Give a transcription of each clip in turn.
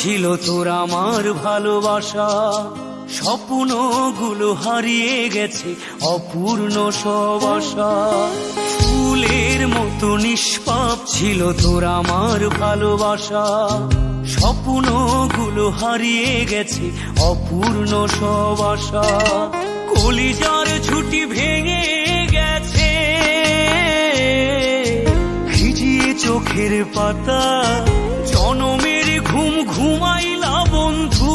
ছিল তোর আমার ভালোবাসা, স্বপ্নগুলো হারিয়ে গেছে অপূর্ণ সব আশা। ফুলের মতো নিষ্পাপ ছিল তোর আমার ভালোবাসা, স্বপ্নগুলো হারিয়ে গেছে অপূর্ণ সব আশা। কলিজার ঝুঁটি ভেঙে গেছে, ভিজিয়ে চোখের পাতা, জনমের ঘুম ঘুমাইলা বন্ধু,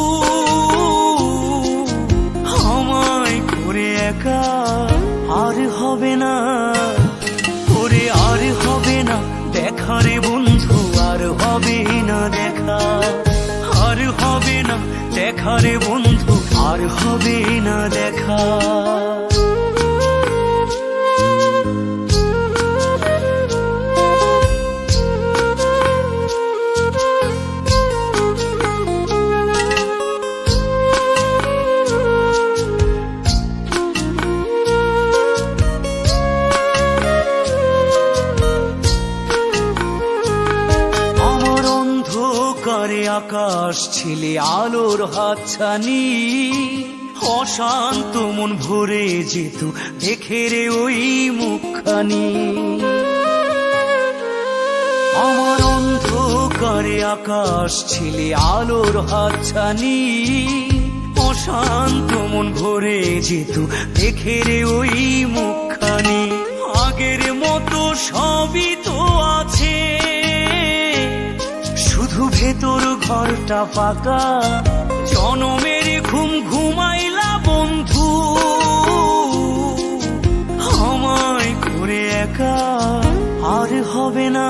আমায় করে একা আর হবে না, করে আর হবে না দেখা রে বন্ধু, আর হবে না দেখা, আর হবে না দেখা রে বন্ধু, আর হবে না দেখা। আকাশ ছিলে আলোর হাতছানি, অশান্ত মন ভরে যেত দেখে রে ওই মুখখানি। আমার অন্ধকারে আকাশ ছিলে আলোর হাতছানি, অশান্ত মন ভরে যেত দেখে রে ওই মুখখানি। আগের মতো সবই তো আছে, শুধু ভেতর ঘরটা ফাঁকা, জনমের ঘুম ঘুমাইলা বন্ধু, আমায় করে একা আর হবে না,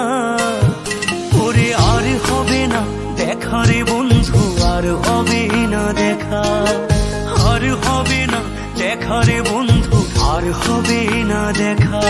করে আর হবে না দেখা রে বন্ধু, আর হবে না দেখা, আর হবে না দেখা রে বন্ধু, আর হবে না দেখা।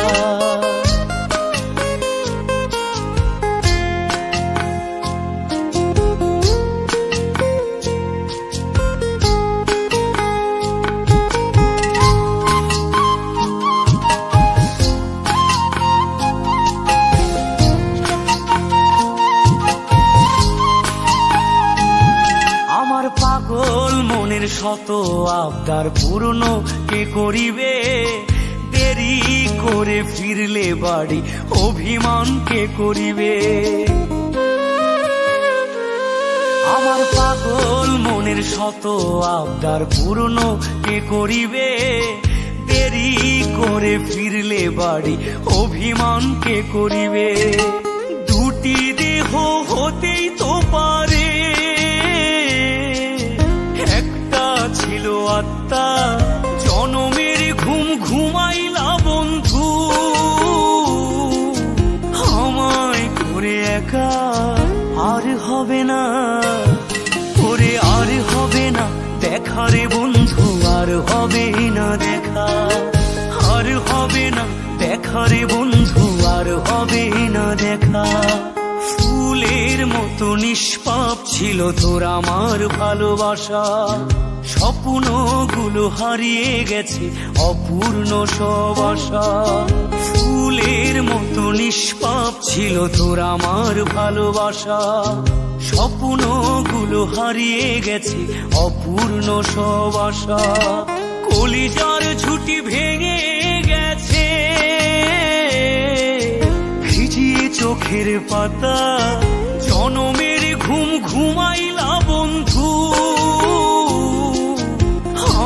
পাগল মনের শত আবদার পূর্ণ কে করিবে, দেরি করে ফিরলে বাড়ি অভিমান কে করিবে। আমার পাগল মনের শত আবদার পূর্ণ কে করিবে, দেরি করে ফিরলে বাড়ি অভিমান কে করিবে। দুটি দেহ হতেই তো পারে, ছিল আত্মা, জনমের ঘুম ঘুমাইলা বন্ধু, আমায় করে একা আর হবে না, করে আর হবে না দেখা রে বন্ধু, আর হবে না দেখা, আর হবে না দেখা রে বন্ধু, আর হবে না দেখা। ফুলের মতো নিষ্পাপ ছিল তোর আমার ভালোবাসা, স্বপ্নগুলো হারিয়ে গেছে অপূর্ণ সব আশা। ফুলের মতো নিষ্পাপ ছিল তোর আমার ভালোবাসা, স্বপ্নগুলো হারিয়ে গেছে অপূর্ণ সব আশা। কলিজার ঝুঁটি ভেঙে গেছে, ভিজিয়ে চোখের পাতা, জনমের ঘুম ঘুমাইলা বন্ধু,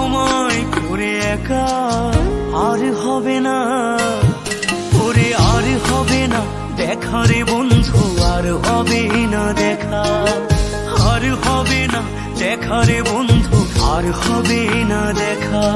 আমায় করে একা আর হবে না, করে আর হবে না দেখা রে বন্ধু, আর হবে না দেখা, আর হবে না দেখা রে বন্ধু, আর হবে না দেখা।